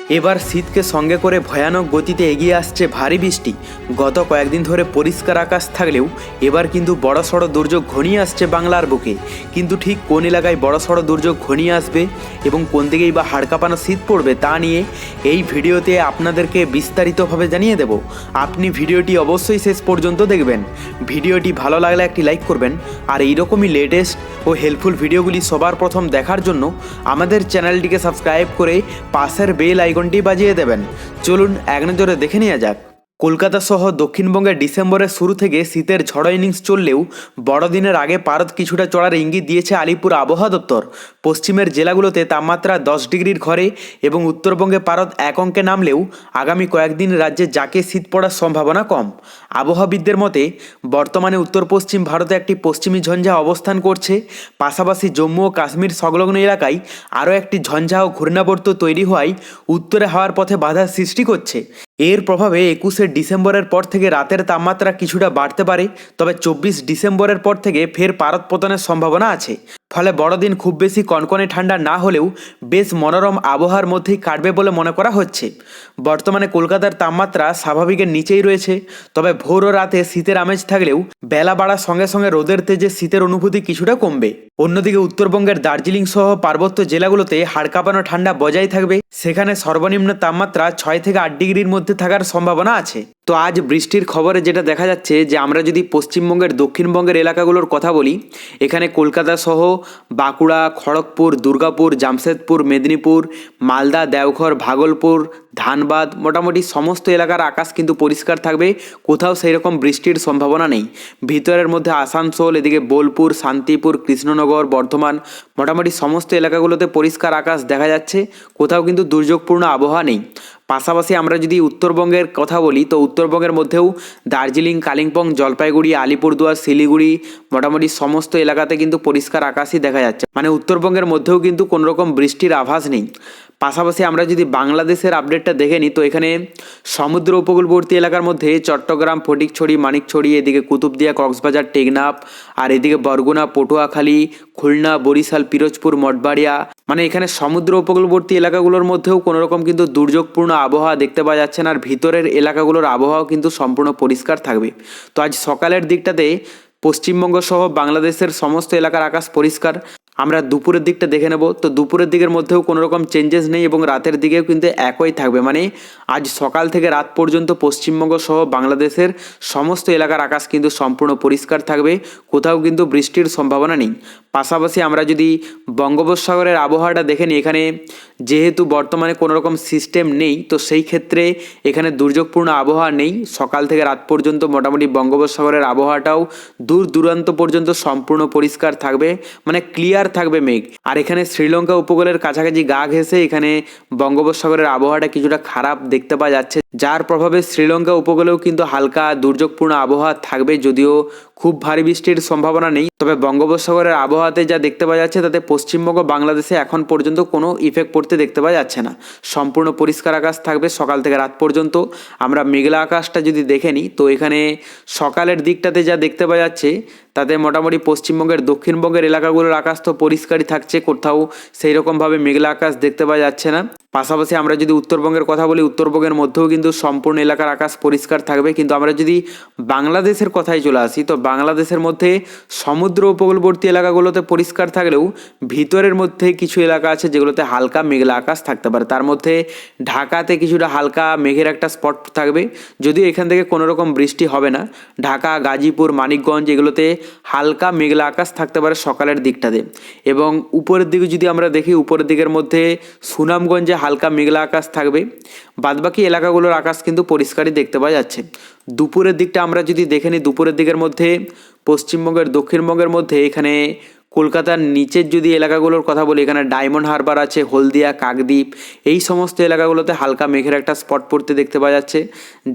এবার শীতকে সঙ্গে করে ভয়ানক গতিতে এগিয়ে আসছে ভারী বৃষ্টি। গত কয়েকদিন ধরে পরিষ্কার আকাশ থাকলেও এবার কিন্তু বড়সড় দুর্যোগ ঘনিয়ে আসছে বাংলার বুকে। কিন্তু ঠিক কোন এলাকায় বড়সড় দুর্যোগ ঘনিয়ে আসবে এবং কোন দিকেই বা হাড়কাঁপানো শীত পড়বে তা নিয়ে এই ভিডিওতে আপনাদেরকে বিস্তারিতভাবে জানিয়ে দেব। আপনি ভিডিওটি অবশ্যই শেষ পর্যন্ত দেখবেন। ভিডিওটি ভালো লাগলে একটি লাইক করবেন, আর এইরকমই লেটেস্ট ও হেল্পফুল ভিডিওগুলি সবার প্রথম দেখার জন্য আমাদের চ্যানেলটিকে সাবস্ক্রাইব করে পাশের বেল আইকনটি বাজিয়ে দেবেন। চলুন এক নজরে দেখে নেওয়া যাক। কলকাতা সহ দক্ষিণবঙ্গে ডিসেম্বরের শুরু থেকে শীতের ঝড় ইনিংস চললেও বড়দিনের আগে পারদ কিছুটা চড়ার ইঙ্গিত দিয়েছে আলিপুর আবহাওয়া দপ্তর। পশ্চিমের জেলাগুলোতে তাপমাত্রা 10 ডিগ্রির ঘরে এবং উত্তরবঙ্গে পারদ এক অঙ্কে নামলেও আগামী কয়েকদিন রাজ্যে জাঁকে শীত পড়ার সম্ভাবনা কম। আবহাওয়াবিদদের মতে বর্তমানে উত্তর পশ্চিম ভারতে একটি পশ্চিমী ঝঞ্ঝা অবস্থান করছে। পাশাপাশি জম্মু ও কাশ্মীর সংলগ্ন এলাকায় আরও একটি ঝঞ্ঝা ও ঘূর্ণাবর্ত তৈরি হওয়ায় উত্তরে হাওয়ার পথে বাধার সৃষ্টি করছে। এর প্রভাবে 21শে ডিসেম্বরের পর থেকে রাতের তাপমাত্রা কিছুটা বাড়তে পারে, তবে 24 ডিসেম্বরের পর থেকে ফের পারদ পতনের সম্ভাবনা আছে। ফলে বড়দিন খুব বেশি কনকনে ঠান্ডা না হলেও বেশ মনোরম আবহাওয়ার মধ্যেই কাটবে বলে মনে করা হচ্ছে। বর্তমানে কলকাতার তাপমাত্রা স্বাভাবিকের নিচেই রয়েছে, তবে ভোর ও রাতে শীতের আমেজ থাকলেও বেলা বাড়ার সঙ্গে সঙ্গে রোদের তেজে শীতের অনুভূতি কিছুটা কমবে। অন্যদিকে উত্তরবঙ্গের দার্জিলিং সহ পার্বত্য জেলাগুলোতে হাড়কাঁপানো ঠান্ডা বজায় থাকবে। সেখানে সর্বনিম্ন তাপমাত্রা 6 থেকে 8 ডিগ্রির মধ্যে থাকার সম্ভাবনা আছে। তো আজ বৃষ্টির খবরে যেটা দেখা যাচ্ছে যে আমরা যদি পশ্চিমবঙ্গের দক্ষিণবঙ্গের এলাকাগুলোর কথা বলি, এখানে কলকাতা সহ বাঁকুড়া, খড়গপুর, দুর্গাপুর, জামশেদপুর, মেদিনীপুর, মালদা, দেওঘর, ভাগলপুর, ধানবাদ, মোটামুটি সমস্ত এলাকার আকাশ কিন্তু পরিষ্কার থাকবে। কোথাও সেই রকম বৃষ্টির সম্ভাবনা নেই। ভিতরের মধ্যে আসানসোল, এদিকে বোলপুর, শান্তিপুর, কৃষ্ণনগর, বর্ধমান, মোটামুটি সমস্ত এলাকাগুলোতে পরিষ্কার আকাশ দেখা যাচ্ছে। কোথাও কিন্তু দুর্যোগপূর্ণ আবহাওয়া নেই। পাশাপাশি আমরা যদি উত্তরবঙ্গের কথা বলি, তো উত্তরবঙ্গের মধ্যেও দার্জিলিং, কালিম্পং, জলপাইগুড়ি, আলিপুরদুয়ার, শিলিগুড়ি, মোটামুটি সমস্ত এলাকাতে কিন্তু পরিষ্কার আকাশই দেখা যাচ্ছে। মানে উত্তরবঙ্গের মধ্যেও কিন্তু কোনো রকম বৃষ্টির আভাস নেই। পাশাপাশি আমরা যদি বাংলাদেশের আপডেটটা দেখে নিই, তো এখানে সমুদ্র উপকূলবর্তী এলাকার মধ্যে চট্টগ্রাম, ফটিকছড়ি, মানিকছড়ি, এদিকে কুতুবদিয়া, কক্সবাজার, টেকনাফ, আর এদিকে বরগুনা, পটুয়াখালী, খুলনা, বরিশাল, পিরোজপুর, মঠবাড়িয়া, মানে এখানে সমুদ্র উপকূলবর্তী এলাকাগুলোর মধ্যেও কোনো রকম কিন্তু দুর্যোগপূর্ণ আবহাওয়া দেখতে পাওয়া যাচ্ছে না। আর ভিতরের এলাকাগুলোর আবহাওয়াও কিন্তু সম্পূর্ণ পরিষ্কার থাকবে। তো আজ সকালের দিকটাতে পশ্চিমবঙ্গ সহ বাংলাদেশের সমস্ত এলাকার আকাশ পরিষ্কার। আমরা দুপুরের দিকটা দেখে নেব, তো দুপুরের দিকের মধ্যেও কোনো রকম চেঞ্জেস নেই এবং রাতের দিকেও কিন্তু একই থাকবে। মানে আজ সকাল থেকে রাত পর্যন্ত পশ্চিমবঙ্গ সহ বাংলাদেশের সমস্ত এলাকার আকাশ কিন্তু সম্পূর্ণ পরিষ্কার থাকবে। কোথাও কিন্তু বৃষ্টির সম্ভাবনা নেই। পাশাপাশি আমরা যদি বঙ্গোপসাগরের আবহাওয়াটা দেখে নিই, এখানে যেহেতু বর্তমানে কোনো রকম সিস্টেম নেই, তো সেই ক্ষেত্রে এখানে দুর্যোগপূর্ণ আবহাওয়া নেই। সকাল থেকে রাত পর্যন্ত মোটামুটি বঙ্গোপসাগরের আবহাওয়াটাও দূর দূরান্ত পর্যন্ত সম্পূর্ণ পরিষ্কার থাকবে, মানে ক্লিয়ার থাকবে মেঘ। আর এখানে শ্রীলঙ্কা উপকূলের কাছাকাছি গা ঘেঁষে এখানে বঙ্গোপসাগরের আবহাওয়াটা কিছুটা খারাপ দেখতে পাওয়া যাচ্ছে, যার প্রভাবে শ্রীলঙ্কা উপকূলেও কিন্তু হালকা দুর্যোগপূর্ণ আবহাওয়া থাকবে। যদিও খুব ভারী বৃষ্টির সম্ভাবনা নেই, তবে বঙ্গোপসাগরের আবহাওয়াতে যা দেখতে পাওয়া যাচ্ছে তাতে পশ্চিমবঙ্গ, বাংলাদেশে এখন পর্যন্ত কোনো ইফেক্ট পড়তে দেখতে পাওয়া যাচ্ছে না। সম্পূর্ণ পরিষ্কার আকাশ থাকবে সকাল থেকে রাত পর্যন্ত। আমরা মেঘলা আকাশটা যদি দেখে নিই, তো এখানে সকালের দিকটাতে যা দেখতে পাওয়া যাচ্ছে তাতে মোটামুটি পশ্চিমবঙ্গের দক্ষিণবঙ্গের এলাকাগুলোর আকাশ তো পরিষ্কারই থাকছে, কোথাও সেই রকমভাবে মেঘলা আকাশ দেখতে পাওয়া যাচ্ছে না। পাশাপাশি আমরা যদি উত্তরবঙ্গের কথা বলি, উত্তরবঙ্গের মধ্যেও কিন্তু সম্পূর্ণ এলাকার আকাশ পরিষ্কার থাকবে। কিন্তু আমরা যদি বাংলাদেশের কথায় চলে আসি, তো বাংলাদেশের মধ্যে সমুদ্র উপকূলবর্তী এলাকাগুলোতে পরিষ্কার থাকলেও ভিতরের মধ্যে কিছু এলাকা আছে যেগুলোতে হালকা মেঘলা আকাশ থাকতে পারে। তার মধ্যে ঢাকাতে কিছুটা হালকা মেঘের একটা স্পট থাকবে, যদিও এখান থেকে কোনো রকম বৃষ্টি হবে না। ঢাকা, গাজীপুর, মানিকগঞ্জ এগুলোতে হালকা মেঘলা আকাশ থাকতে পারে সকালের দিকটাতে। এবং উপরের দিকে যদি আমরা দেখি, উপরের দিকের মধ্যে সুনামগঞ্জে হালকা মেঘলা আকাশ থাকবে। বাদবাকি এলাকাগুলোর আকাশ কিন্তু পরিষ্কারই দেখতে পাওয়া যাচ্ছে। দুপুরের দিকটা আমরা যদি দেখে নিই, দুপুরের দিকের মধ্যে পশ্চিমবঙ্গের দক্ষিণবঙ্গের মধ্যে এখানে কলকাতার নিচের যদি এলাকাগুলোর কথা বলি, এখানে ডায়মন্ড হারবার আছে, হলদিয়া, কাকদ্বীপ, এই সমস্ত এলাকাগুলোতে হালকা মেঘের একটা স্পট পড়তে দেখতে পাওয়া যাচ্ছে।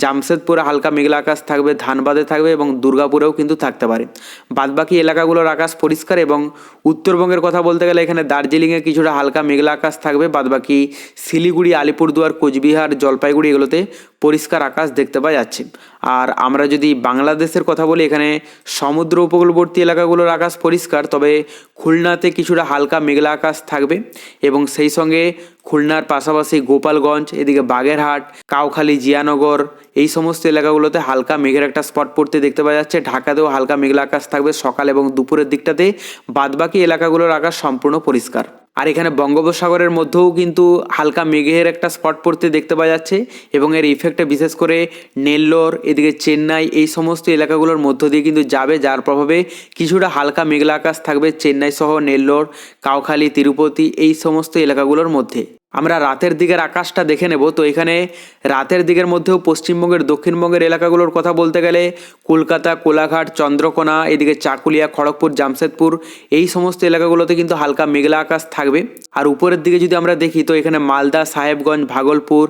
জামশেদপুরে হালকা মেঘলা আকাশ থাকবে, ধানবাদে থাকবে এবং দুর্গাপুরেও কিন্তু থাকতে পারে। বাদবাকি এলাকাগুলোর আকাশ পরিষ্কার। এবং উত্তরবঙ্গের কথা বলতে গেলে এখানে দার্জিলিংয়ে কিছুটা হালকা মেঘলা আকাশ থাকবে। বাদবাকি শিলিগুড়ি, আলিপুরদুয়ার, কোচবিহার, জলপাইগুড়ি এগুলোতে পরিষ্কার আকাশ দেখতে পাওয়া যাচ্ছে। আর আমরা যদি বাংলাদেশের কথা বলি, এখানে সমুদ্র উপকূলবর্তী এলাকাগুলোর আকাশ পরিষ্কার, তবে খুলনাতে কিছুটা হালকা মেঘলা আকাশ থাকবে এবং সেই সঙ্গে খুলনার পাশাপাশি গোপালগঞ্জ, এদিকে বাগেরহাট, কাউখালী, জিয়ানগর এই সমস্ত এলাকাগুলোতে হালকা মেঘের একটা স্পট পড়তে দেখতে পাওয়া যাচ্ছে। ঢাকাতেও হালকা মেঘলা আকাশ থাকবে সকাল এবং দুপুরের দিকটাতে। বাদবাকি এলাকাগুলোর আকাশ সম্পূর্ণ পরিষ্কার। আর এখানে বঙ্গোপসাগরের মধ্যেও কিন্তু হালকা মেঘের একটা স্পট পড়তে দেখতে পাওয়া যাচ্ছে এবং এর ইফেক্টে বিশেষ করে নেল্লোর, এদিকে চেন্নাই এই সমস্ত এলাকাগুলোর মধ্য দিয়ে কিন্তু যাবে, যার প্রভাবে কিছুটা হালকা মেঘলা আকাশ থাকবে চেন্নাই সহ নেল্লোর, কাউখালী, তিরুপতি এই সমস্ত এলাকাগুলোর মধ্যে। আমরা রাতের দিকের আকাশটা দেখে নেব। তো এখানে রাতের দিকের মধ্যেও পশ্চিমবঙ্গের দক্ষিণবঙ্গের এলাকাগুলোর কথা বলতে গেলে কলকাতা, কোলাঘাট, চন্দ্রকোনা, এদিকে চাকুলিয়া, খড়গপুর, জামশেদপুর এই সমস্ত এলাকাগুলোতে কিন্তু হালকা মেঘলা আকাশ থাকবে। আর উপরের দিকে যদি আমরা দেখি তো এখানে মালদা, সাহেবগঞ্জ, ভাগলপুর,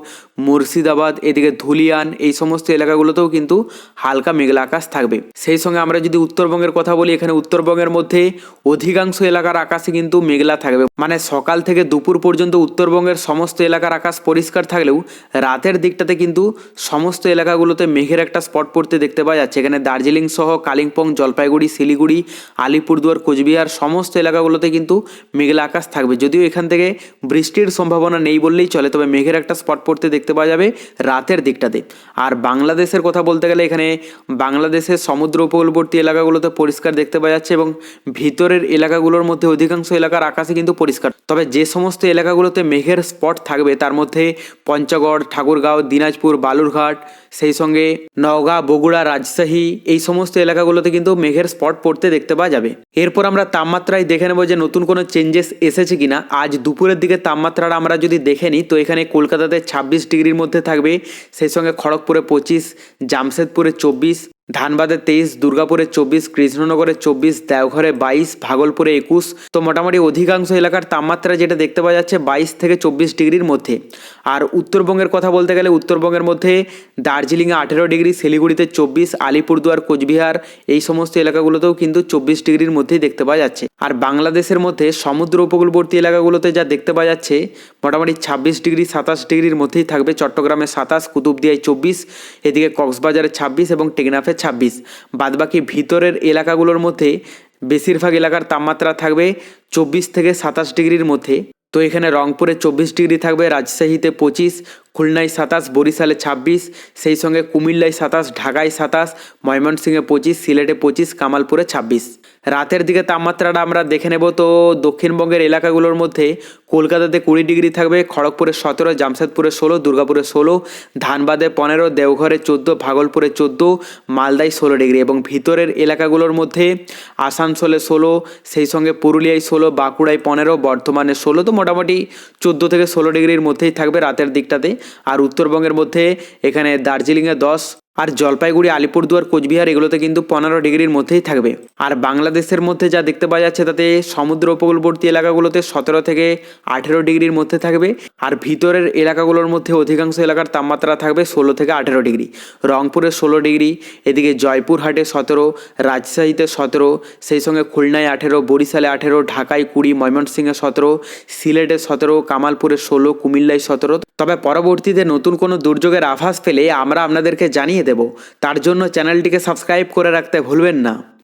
মুর্শিদাবাদ, এদিকে ধুলিয়ান এই সমস্ত এলাকাগুলোতেও কিন্তু হালকা মেঘলা আকাশ থাকবে। সেই সঙ্গে আমরা যদি উত্তরবঙ্গের কথা বলি, এখানে উত্তরবঙ্গের মধ্যে অধিকাংশ এলাকার আকাশে কিন্তু মেঘলা থাকবে। মানে সকাল থেকে দুপুর পর্যন্ত উত্তরবঙ্গের সমস্ত এলাকার আকাশ পরিষ্কার থাকলেও রাতের দিকটাতে কিন্তু সমস্ত এলাকাগুলোতে মেঘের একটা স্পট পড়তে দেখতে পাওয়া যাচ্ছে। এখানে দার্জিলিং সহ কালিম্পং, জলপাইগুড়ি, শিলিগুড়ি, আলিপুরদুয়ার, কোচবিহার সমস্ত এলাকাগুলোতে কিন্তু মেঘলা আকাশ থাকবে। যদিও এখান থেকে বৃষ্টির সম্ভাবনা নেই বললেই চলে, তবে মেঘের একটা স্পট পড়তে দেখতে পাওয়া যাবে রাতের দিকটাতে। আর বাংলাদেশের কথা বলতে গেলে এখানে বাংলাদেশের সমুদ্র উপকূলবর্তী এলাকাগুলোতে পরিষ্কার দেখতে পাওয়া যাচ্ছে এবং ভিতরের এলাকাগুলোর মধ্যে অধিকাংশ এলাকার আকাশে কিন্তু পরিষ্কার। তবে যে সমস্ত এলাকাগুলোতে মেঘের স্পট থাকবে তার মধ্যে পঞ্চগড়, ঠাকুরগাঁও, দিনাজপুর, বালুরঘাট, সেই সঙ্গে নওগাঁ, বগুড়া, রাজশাহী এই সমস্ত এলাকাগুলোতে কিন্তু মেঘের স্পট পড়তে দেখতে পাওয়া যাবে। এরপর আমরা তাপমাত্রায় দেখে নেব যে নতুন কোনো চেঞ্জেস এসেছে কিনা। আজ দুপুরের দিকে তাপমাত্রাটা আমরা যদি দেখে নিই তো এখানে কলকাতাতে 26 ডিগ্রির মধ্যে থাকবে, সেই সঙ্গে খড়গপুরে 25, জামশেদপুরে 24, ধানবাদে 23, দুর্গাপুরে 24, কৃষ্ণনগরে 24, দেওঘরে 22, ভাগলপুরে 21। তো মোটামুটি অধিকাংশ এলাকার তাপমাত্রা যেটা দেখতে পাওয়া যাচ্ছে 22 থেকে 24 ডিগ্রির মধ্যে। আর উত্তরবঙ্গের কথা বলতে গেলে উত্তরবঙ্গের মধ্যে দার্জিলিংয়ে 18 ডিগ্রি, শিলিগুড়িতে 24, আলিপুরদুয়ার, কোচবিহার এই সমস্ত এলাকাগুলোতেও কিন্তু 24 ডিগ্রির মধ্যেই দেখতে পাওয়া যাচ্ছে। আর বাংলাদেশের মধ্যে সমুদ্র উপকূলবর্তী এলাকাগুলোতে যা দেখতে পাওয়া যাচ্ছে মোটামুটি 26 ডিগ্রি, 27 ডিগ্রির মধ্যেই থাকবে। চট্টগ্রামে 27, কুতুবদিয়ায় 24, এদিকে কক্সবাজারে 26 এবং টেকনাফে 26। বাদবাকি ভিতরের এলাকাগুলোর মধ্যে বেশিরভাগ এলাকার তাপমাত্রা থাকবে 24 থেকে 27 ডিগ্রির মধ্যে। তো এখানে রংপুরে 24 ডিগ্রি থাকবে, রাজশাহীতে 25, খুলনায় 27, বরিশালে 26, সেই সঙ্গে কুমিল্লায় 27, ঢাকায় 27, ময়মনসিংহে 25, সিলেটে 25, কামালপুরে 26। রাতের দিকে তাপমাত্রাটা আমরা দেখে নেব। তো দক্ষিণবঙ্গের এলাকাগুলোর মধ্যে কলকাতাতে 20 ডিগ্রি থাকবে, খড়গপুরে 17, জামশেদপুরে 16, দুর্গাপুরে 16, ধানবাদে 15, দেওঘরে 14, ভাগলপুরে 14, মালদায় 16 ডিগ্রি এবং ভিতরের এলাকাগুলোর মধ্যে আসানসোলে 16, সেই সঙ্গে পুরুলিয়ায় 16, বাঁকুড়ায় 15, বর্ধমানে 16। তো মোটামুটি 14 থেকে 16 ডিগ্রির মধ্যেই থাকবে রাতের দিকটাতে। আর উত্তরবঙ্গের মধ্যে এখানে দার্জিলিংয়ে 10, আর জলপাইগুড়ি, আলিপুরদুয়ার, কোচবিহার এগুলোতে কিন্তু 15 ডিগ্রির মধ্যেই থাকবে। আর বাংলাদেশের মধ্যে যা দেখতে পাওয়া যাচ্ছে তাতে সমুদ্র উপকূলবর্তী এলাকাগুলোতে 17 থেকে 18 ডিগ্রির মধ্যে থাকবে। আর ভিতরের এলাকাগুলোর মধ্যে অধিকাংশ এলাকার তাপমাত্রা থাকবে 16 থেকে 18 ডিগ্রি। রংপুরে 16 ডিগ্রি, এদিকে জয়পুরহাটে 17, রাজশাহীতে 17, সেই সঙ্গে খুলনায় 18, বরিশালে 18, ঢাকায় 20, ময়মনসিংহে 17, সিলেটে 17, কামালপুরে 16, কুমিল্লায় 17। তবে পরবর্তীতে নতুন কোনো দুর্যোগের আভাস পেলে আমরা আপনাদেরকে জানিয়ে দেব। তার জন্য চ্যানেলটিকে সাবস্ক্রাইব করে রাখতে ভুলবেন না।